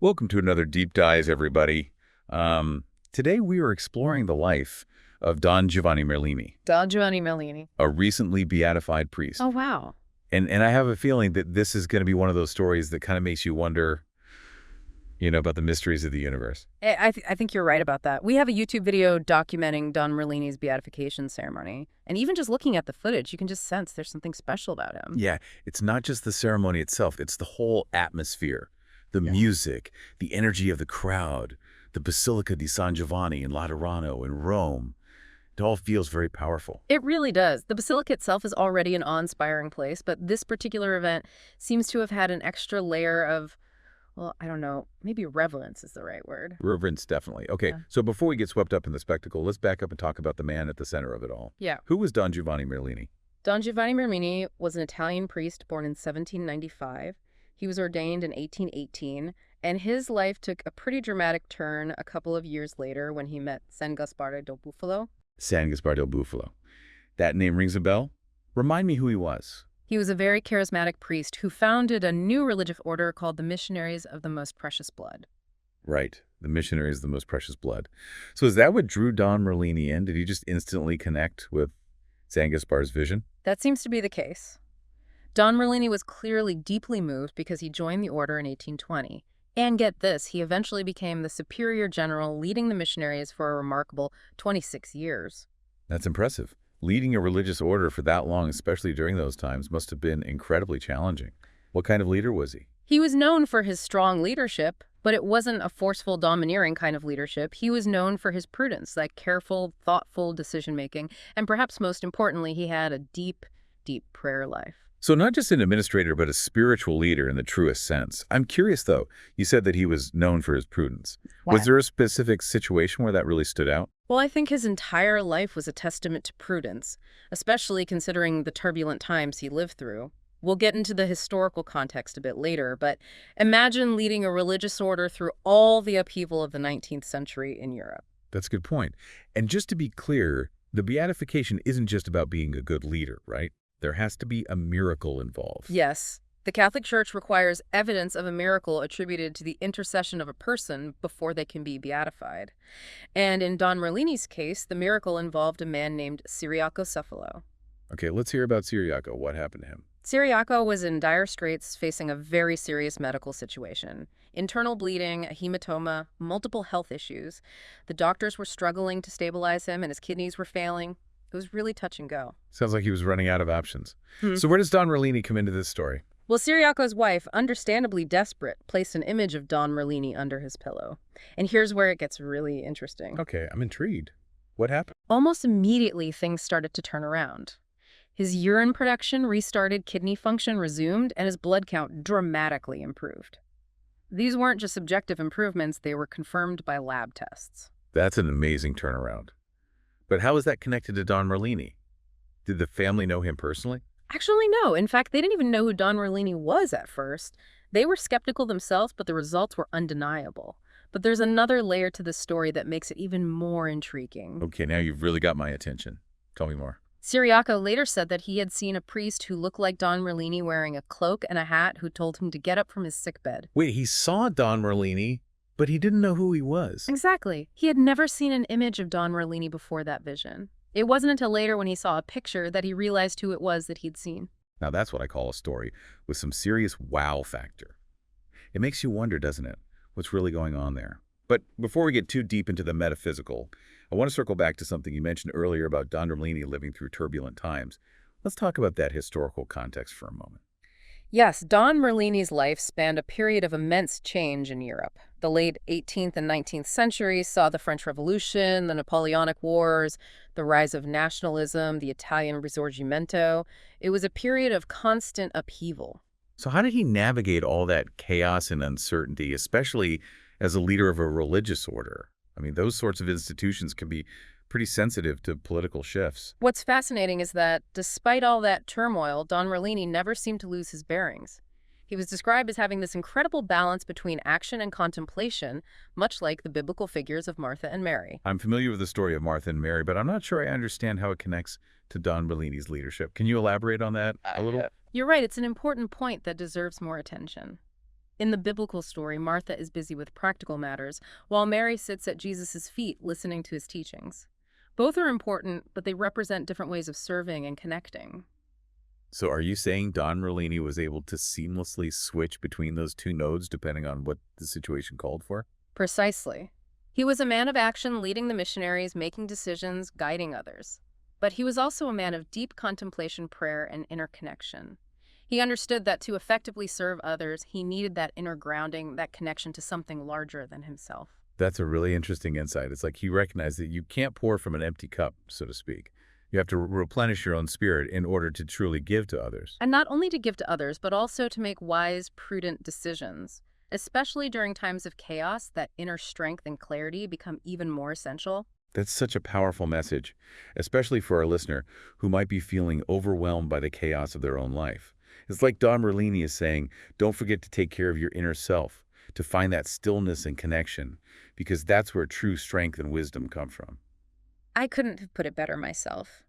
Welcome to another Deep Dive, everybody. Today we are exploring the life of Don Giovanni Merlini, Don Giovanni Merlini. a recently beatified priest. Oh, wow. And I have a feeling that this is going to be one of those stories that kind of makes you wonder, about the mysteries of the universe. I think you're right about that. We have a YouTube video documenting Don Merlini's beatification ceremony. And even just looking at the footage, you can just sense there's something special about him. Yeah, it's not just the ceremony itself, it's the whole atmosphere, the music, the energy of the crowd, the Basilica di San Giovanni in Laterano in Rome. It all feels very powerful. It really does. The basilica itself is already an awe-inspiring place, but this particular event seems to have had an extra layer of, well, I don't know, maybe reverence is the right word. Reverence, definitely. Okay, so before we get swept up in the spectacle, let's back up and talk about the man at the center of it all. Yeah. Who was Don Giovanni Merlini? Don Giovanni Merlini was an Italian priest born in 1795. He was ordained in 1818, and his life took a pretty dramatic turn a couple of years later when he met San Gaspare del Bufalo. San Gaspare del Bufalo. That name rings a bell? Remind me who he was. He was a very charismatic priest who founded a new religious order called the Missionaries of the Most Precious Blood. Right, the Missionaries of the Most Precious Blood. So is that what drew Don Merlini in? Did he just instantly connect with San Gaspar's vision? That seems to be the case. Don Merlini was clearly deeply moved because he joined the order in 1820. And get this, he eventually became the superior general leading the missionaries for a remarkable 26 years. That's impressive. Leading a religious order for that long, especially during those times, must have been incredibly challenging. What kind of leader was he? He was known for his strong leadership, but it wasn't a forceful, domineering kind of leadership. He was known for his prudence, like careful, thoughtful decision-making, and perhaps most importantly, he had a deep, deep prayer life. So not just an administrator, but a spiritual leader in the truest sense. I'm curious, though. You said that he was known for his prudence. Wow. Was there a specific situation where that really stood out? Well, I think his entire life was a testament to prudence, especially considering the turbulent times he lived through. We'll get into the historical context a bit later, but imagine leading a religious order through all the upheaval of the 19th century in Europe. That's a good point. And just to be clear, the beatification isn't just about being a good leader, right? There has to be a miracle involved. Yes. The Catholic Church requires evidence of a miracle attributed to the intercession of a person before they can be beatified. And in Don Merlini's case, the miracle involved a man named Ciriaco Cephalo. Okay, let's hear about Ciriaco. What happened to him? Ciriaco was in dire straits, facing a very serious medical situation. Internal bleeding, a hematoma, multiple health issues. The doctors were struggling to stabilize him, and his kidneys were failing. It was really touch and go. Sounds like he was running out of options. So where does Don Merlini come into this story? Well, Ciriaco's wife, understandably desperate, placed an image of Don Merlini under his pillow. And here's where it gets really interesting. Okay, I'm intrigued. What happened? Almost immediately, things started to turn around. His urine production restarted, kidney function resumed, and his blood count dramatically improved. These weren't just subjective improvements, they were confirmed by lab tests. That's an amazing turnaround. But how is that connected to Don Merlini? Did the family know him personally? Actually, no. In fact, they didn't even know who Don Merlini was at first. They were skeptical themselves, but the results were undeniable. But there's another layer to this story that makes it even more intriguing. Okay, now you've really got my attention. Tell me more. Ciriaco later said that he had seen a priest who looked like Don Merlini wearing a cloak and a hat who told him to get up from his sickbed. Wait, he saw Don Merlini, but he didn't know who he was. Exactly. He had never seen an image of Don Merlini before that vision. It wasn't until later when he saw a picture that he realized who it was that he'd seen. Now that's what I call a story with some serious wow factor. It makes you wonder, doesn't it, what's really going on there? But before we get too deep into the metaphysical, I want to circle back to something you mentioned earlier about Don Merlini living through turbulent times. Let's talk about that historical context for a moment. Yes, Don Merlini's life spanned a period of immense change in Europe. The late 18th and 19th centuries saw the French Revolution, the Napoleonic Wars, the rise of nationalism, the Italian Risorgimento. It was a period of constant upheaval. So how did he navigate all that chaos and uncertainty, especially as a leader of a religious order? I mean, those sorts of institutions can be pretty sensitive to political shifts. What's fascinating is that, despite all that turmoil, Don Merlini never seemed to lose his bearings. He was described as having this incredible balance between action and contemplation, much like the biblical figures of Martha and Mary. I'm familiar with the story of Martha and Mary, but I'm not sure I understand how it connects to Don Merlini's leadership. Can you elaborate on that a little? You're right, it's an important point that deserves more attention. In the biblical story, Martha is busy with practical matters, while Mary sits at Jesus' feet listening to his teachings. Both are important, but they represent different ways of serving and connecting. So are you saying Don Merlini was able to seamlessly switch between those two nodes depending on what the situation called for? Precisely. He was a man of action, leading the missionaries, making decisions, guiding others. But he was also a man of deep contemplation, prayer, and inner connection. He understood that to effectively serve others, he needed that inner grounding, that connection to something larger than himself. That's a really interesting insight. It's like he recognized that you can't pour from an empty cup, so to speak. You have to replenish your own spirit in order to truly give to others. And not only to give to others, but also to make wise, prudent decisions. Especially during times of chaos, that inner strength and clarity become even more essential. That's such a powerful message, especially for our listener who might be feeling overwhelmed by the chaos of their own life. It's like Don Merlini is saying, don't forget to take care of your inner self, to find that stillness and connection, because that's where true strength and wisdom come from. I couldn't have put it better myself.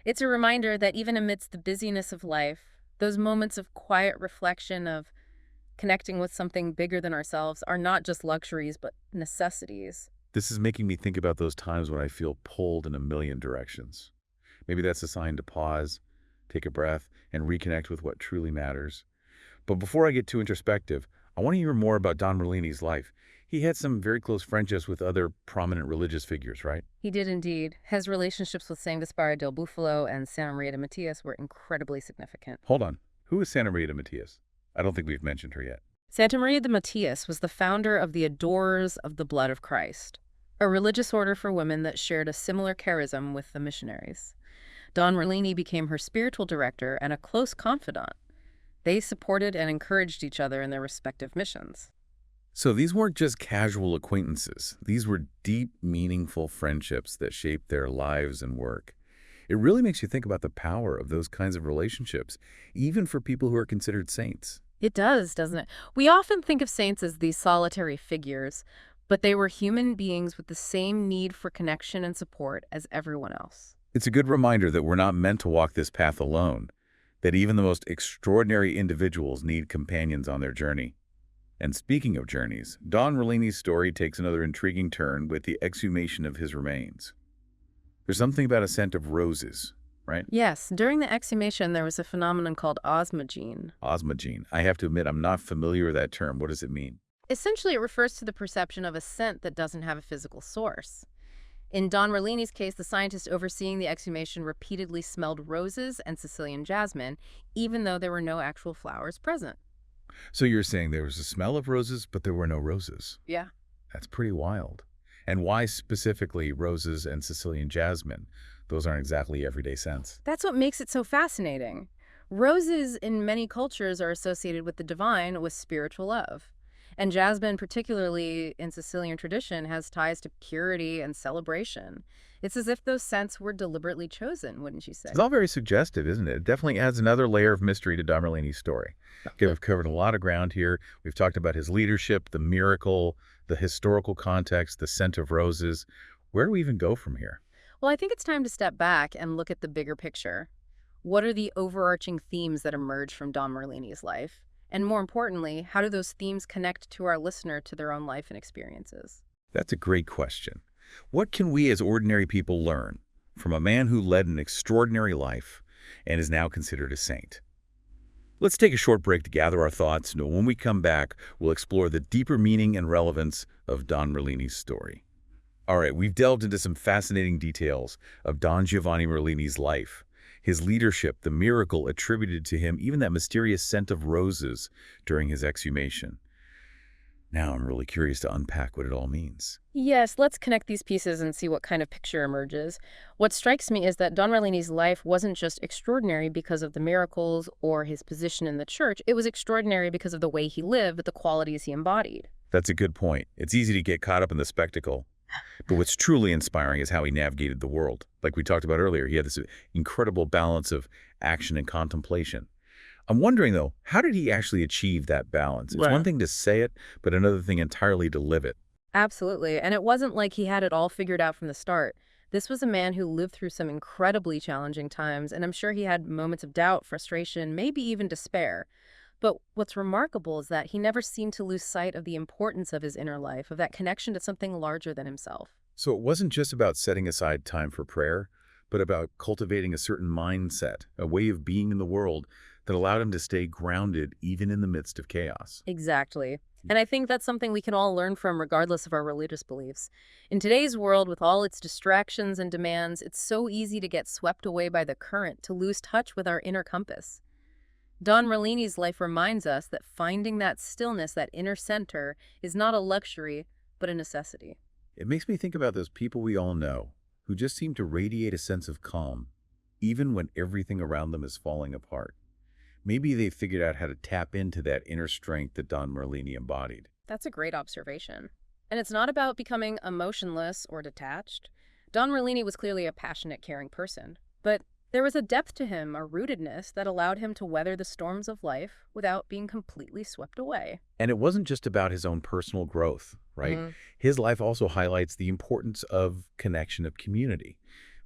It's a reminder that even amidst the busyness of life, those moments of quiet reflection, of connecting with something bigger than ourselves, are not just luxuries, but necessities. This is making me think about those times when I feel pulled in a million directions. Maybe that's a sign to pause, take a breath, and reconnect with what truly matters. But before I get too introspective, I want to hear more about Don Merlini's life. He had some very close friendships with other prominent religious figures, right? He did indeed. His relationships with San Gaspare del Bufalo and Santa Maria de Matias were incredibly significant. Hold on. Who is Santa Maria de Matias? I don't think we've mentioned her yet. Santa Maria de Matias was the founder of the Adorers of the Blood of Christ, a religious order for women that shared a similar charism with the missionaries. Don Merlini became her spiritual director and a close confidant. They supported and encouraged each other in their respective missions. So these weren't just casual acquaintances. These were deep, meaningful friendships that shaped their lives and work. It really makes you think about the power of those kinds of relationships, even for people who are considered saints. It does, doesn't it? We often think of saints as these solitary figures, but they were human beings with the same need for connection and support as everyone else. It's a good reminder that we're not meant to walk this path alone, that even the most extraordinary individuals need companions on their journey. And speaking of journeys, Don Merlini's story takes another intriguing turn with the exhumation of his remains. There's something about a scent of roses, right? Yes, during the exhumation, there was a phenomenon called osmogene. Osmogene. I have to admit, I'm not familiar with that term. What does it mean? Essentially, it refers to the perception of a scent that doesn't have a physical source. In Don Merlini's case, the scientist overseeing the exhumation repeatedly smelled roses and Sicilian jasmine, even though there were no actual flowers present. So you're saying there was a smell of roses, but there were no roses. Yeah. That's pretty wild. And why specifically roses and Sicilian jasmine? Those aren't exactly everyday scents. That's what makes it so fascinating. Roses in many cultures are associated with the divine, with spiritual love. And jasmine, particularly in Sicilian tradition, has ties to purity and celebration. It's as if those scents were deliberately chosen, wouldn't you say? It's all very suggestive, isn't it? It definitely adds another layer of mystery to Don Merlini's story. Okay, we've covered a lot of ground here. We've talked about his leadership, the miracle, the historical context, the scent of roses. Where do we even go from here? Well, I think it's time to step back and look at the bigger picture. What are the overarching themes that emerge from Don Merlini's life? And more importantly, how do those themes connect to our listener, to their own life and experiences? That's a great question. What can we as ordinary people learn from a man who led an extraordinary life and is now considered a saint? Let's take a short break to gather our thoughts, and when we come back, we'll explore the deeper meaning and relevance of Don Merlini's story. All right, we've delved into some fascinating details of Don Giovanni Merlini's life, his leadership, the miracle attributed to him, even that mysterious scent of roses during his exhumation. Now I'm really curious to unpack what it all means. Yes, let's connect these pieces and see what kind of picture emerges. What strikes me is that Don Merlini's life wasn't just extraordinary because of the miracles or his position in the church. It was extraordinary because of the way he lived, the qualities he embodied. That's a good point. It's easy to get caught up in the spectacle. But what's truly inspiring is how he navigated the world. Like we talked about earlier, he had this incredible balance of action and contemplation. I'm wondering, though, how did he actually achieve that balance? It's one thing to say it, but another thing entirely to live it. Absolutely. And it wasn't like he had it all figured out from the start. This was a man who lived through some incredibly challenging times, and I'm sure he had moments of doubt, frustration, maybe even despair. But what's remarkable is that he never seemed to lose sight of the importance of his inner life, of that connection to something larger than himself. So it wasn't just about setting aside time for prayer, but about cultivating a certain mindset, a way of being in the world that allowed him to stay grounded even in the midst of chaos. Exactly. And I think that's something we can all learn from regardless of our religious beliefs. In today's world, with all its distractions and demands, it's so easy to get swept away by the current, to lose touch with our inner compass. Don Merlini's life reminds us that finding that stillness, that inner center, is not a luxury, but a necessity. It makes me think about those people we all know who just seem to radiate a sense of calm, even when everything around them is falling apart. Maybe they figured out how to tap into that inner strength that Don Merlini embodied. That's a great observation. And it's not about becoming emotionless or detached. Don Merlini was clearly a passionate, caring person. But there was a depth to him, a rootedness that allowed him to weather the storms of life without being completely swept away. And it wasn't just about his own personal growth, right? His life also highlights the importance of connection, of community.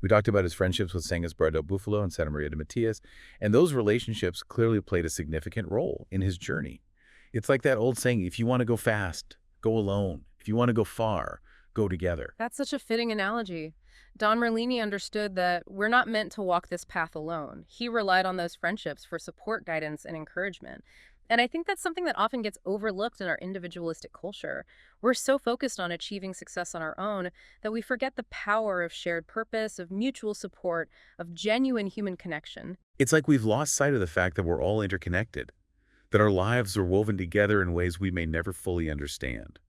We talked about his friendships with Sangas Bardo Buffalo and Santa Maria de Matias, and those relationships clearly played a significant role in his journey. It's like that old saying, if you want to go fast, go alone. If you want to go far, go together. That's such a fitting analogy. Don Merlini understood that we're not meant to walk this path alone. He relied on those friendships for support, guidance, and encouragement. And I think that's something that often gets overlooked in our individualistic culture. We're so focused on achieving success on our own that we forget the power of shared purpose, of mutual support, of genuine human connection. It's like we've lost sight of the fact that we're all interconnected, that our lives are woven together in ways we may never fully understand.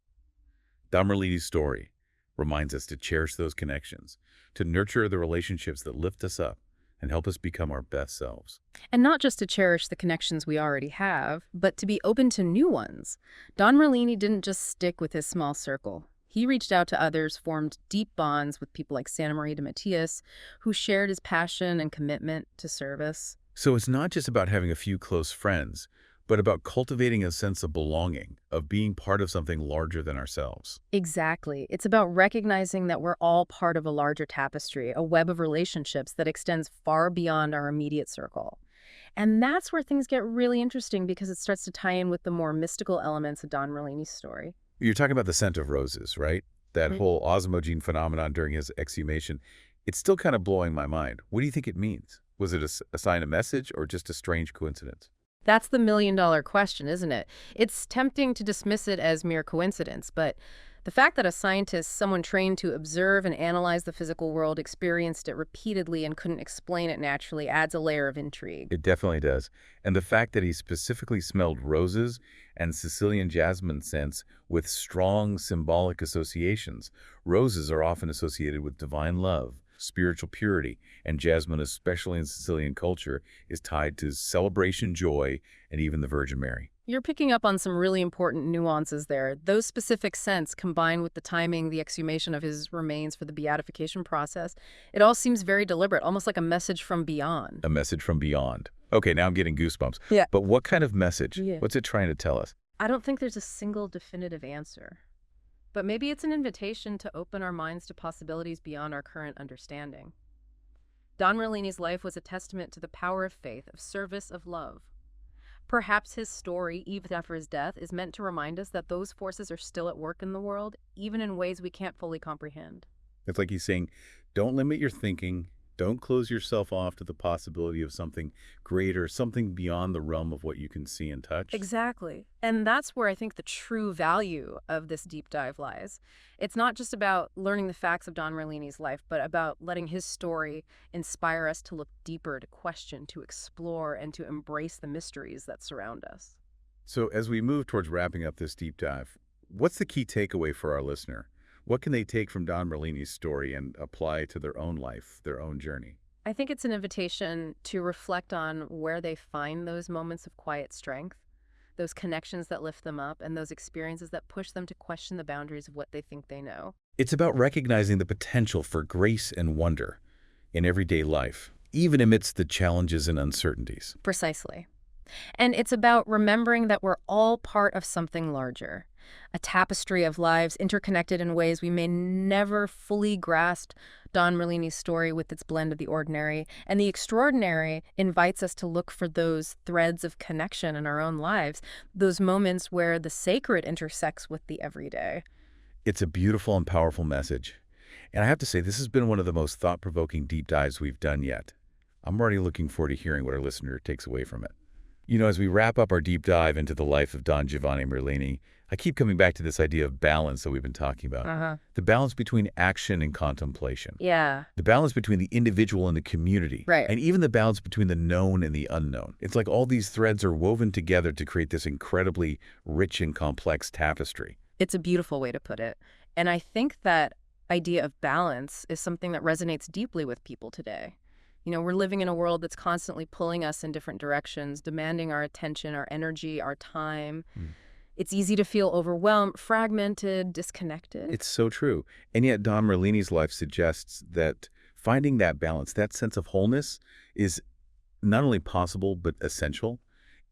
Don Merlini's story reminds us to cherish those connections, to nurture the relationships that lift us up and help us become our best selves. And not just to cherish the connections we already have, but to be open to new ones. Don Merlini didn't just stick with his small circle. He reached out to others, formed deep bonds with people like Santa Maria de Matias, who shared his passion and commitment to service. So it's not just about having a few close friends, but about cultivating a sense of belonging, of being part of something larger than ourselves. Exactly. It's about recognizing that we're all part of a larger tapestry, a web of relationships that extends far beyond our immediate circle. And that's where things get really interesting because it starts to tie in with the more mystical elements of Don Merlini's story. You're talking about the scent of roses, right? That whole osmogene phenomenon during his exhumation. It's still kind of blowing my mind. What do you think it means? Was it a sign of message or just a strange coincidence? That's the million-dollar question, isn't it? It's tempting to dismiss it as mere coincidence, but the fact that a scientist, someone trained to observe and analyze the physical world, experienced it repeatedly and couldn't explain it naturally adds a layer of intrigue. It definitely does. And the fact that he specifically smelled roses and Sicilian jasmine scents with strong symbolic associations. Roses are often associated with divine love, spiritual purity, and jasmine, especially in Sicilian culture, is tied to celebration, joy, and even the Virgin Mary. You're picking up on some really important nuances there. Those specific scents, combined with the timing, the exhumation of his remains for the beatification process, it all seems very deliberate, almost like a message from beyond. A message from beyond. Okay, now I'm getting goosebumps. Yeah. But what kind of message? Yeah. What's it trying to tell us? I don't think there's a single definitive answer. But maybe it's an invitation to open our minds to possibilities beyond our current understanding. Don Merlini's life was a testament to the power of faith, of service, of love. Perhaps his story, even after his death, is meant to remind us that those forces are still at work in the world, even in ways we can't fully comprehend. It's like he's saying, don't limit your thinking. Don't close yourself off to the possibility of something greater, something beyond the realm of what you can see and touch. Exactly. And that's where I think the true value of this deep dive lies. It's not just about learning the facts of Don Merlini's life, but about letting his story inspire us to look deeper, to question, to explore, and to embrace the mysteries that surround us. So as we move towards wrapping up this deep dive, what's the key takeaway for our listener? What can they take from Don Merlini's story and apply to their own life, their own journey? I think it's an invitation to reflect on where they find those moments of quiet strength, those connections that lift them up, and those experiences that push them to question the boundaries of what they think they know. It's about recognizing the potential for grace and wonder in everyday life, even amidst the challenges and uncertainties. Precisely. And it's about remembering that we're all part of something larger, a tapestry of lives interconnected in ways we may never fully grasp. Don Merlini's story, with its blend of the ordinary and the extraordinary, invites us to look for those threads of connection in our own lives, those moments where the sacred intersects with the everyday. It's a beautiful and powerful message. And I have to say, this has been one of the most thought-provoking deep dives we've done yet. I'm already looking forward to hearing what our listener takes away from it. You know, as we wrap up our deep dive into the life of Don Giovanni Merlini, I keep coming back to this idea of balance that we've been talking about. The balance between action and contemplation. Yeah. The balance between the individual and the community. Right. And even the balance between the known and the unknown. It's like all these threads are woven together to create this incredibly rich and complex tapestry. It's a beautiful way to put it. And I think that idea of balance is something that resonates deeply with people today. You know, we're living in a world that's constantly pulling us in different directions, demanding our attention, our energy, our time. It's easy to feel overwhelmed, fragmented, disconnected. It's so true. And yet Don Merlini's life suggests that finding that balance, that sense of wholeness, is not only possible but essential.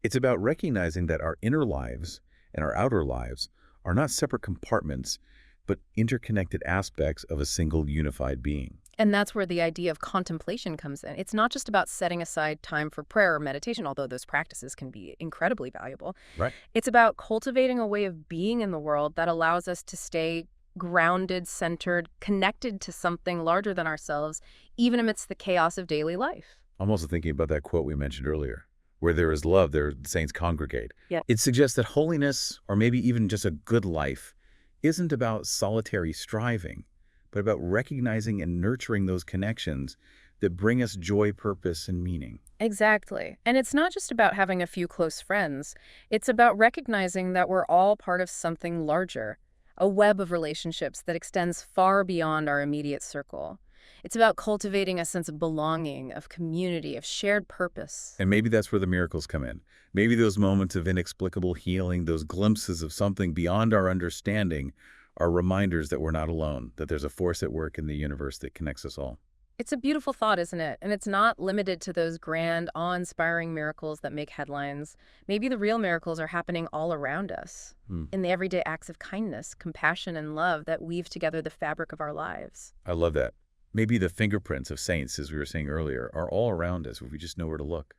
It's about recognizing that our inner lives and our outer lives are not separate compartments, but interconnected aspects of a single unified being. And that's where the idea of contemplation comes in. It's not just about setting aside time for prayer or meditation, although those practices can be incredibly valuable. Right. It's about cultivating a way of being in the world that allows us to stay grounded, centered, connected to something larger than ourselves, even amidst the chaos of daily life. I'm also thinking about that quote we mentioned earlier, where there is love, there the saints congregate. Yeah. It suggests that holiness, or maybe even just a good life, isn't about solitary striving, but about recognizing and nurturing those connections that bring us joy, purpose, and meaning. Exactly. And it's not just about having a few close friends. It's about recognizing that we're all part of something larger, a web of relationships that extends far beyond our immediate circle. It's about cultivating a sense of belonging, of community, of shared purpose. And maybe that's where the miracles come in. Maybe those moments of inexplicable healing, those glimpses of something beyond our understanding, are reminders that we're not alone, that there's a force at work in the universe that connects us all. It's a beautiful thought, isn't it? And it's not limited to those grand, awe-inspiring miracles that make headlines. Maybe the real miracles are happening all around us, in the everyday acts of kindness, compassion, and love that weave together the fabric of our lives. I love that. Maybe the fingerprints of saints, as we were saying earlier, are all around us if we just know where to look.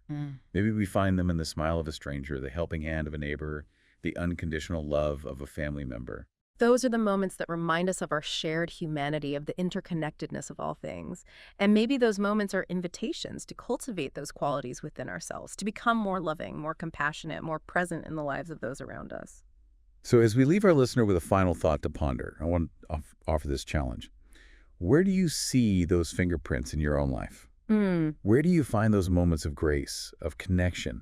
Maybe we find them in the smile of a stranger, the helping hand of a neighbor, the unconditional love of a family member. Those are the moments that remind us of our shared humanity, of the interconnectedness of all things. And maybe those moments are invitations to cultivate those qualities within ourselves, to become more loving, more compassionate, more present in the lives of those around us. So as we leave our listener with a final thought to ponder, I want to offer this challenge. Where do you see those fingerprints in your own life? Where do you find those moments of grace, of connection,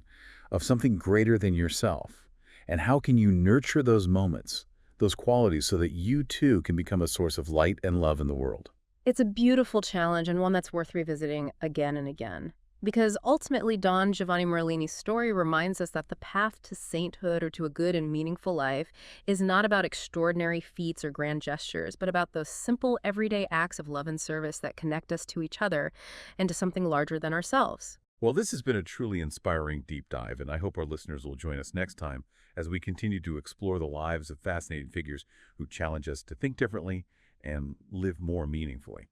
of something greater than yourself? And how can you nurture those moments, those qualities, so that you too can become a source of light and love in the world? It's a beautiful challenge and one that's worth revisiting again and again. Because ultimately, Don Giovanni Merlini's story reminds us that the path to sainthood or to a good and meaningful life is not about extraordinary feats or grand gestures, but about those simple, everyday acts of love and service that connect us to each other and to something larger than ourselves. Well, this has been a truly inspiring deep dive, and I hope our listeners will join us next time as we continue to explore the lives of fascinating figures who challenge us to think differently and live more meaningfully.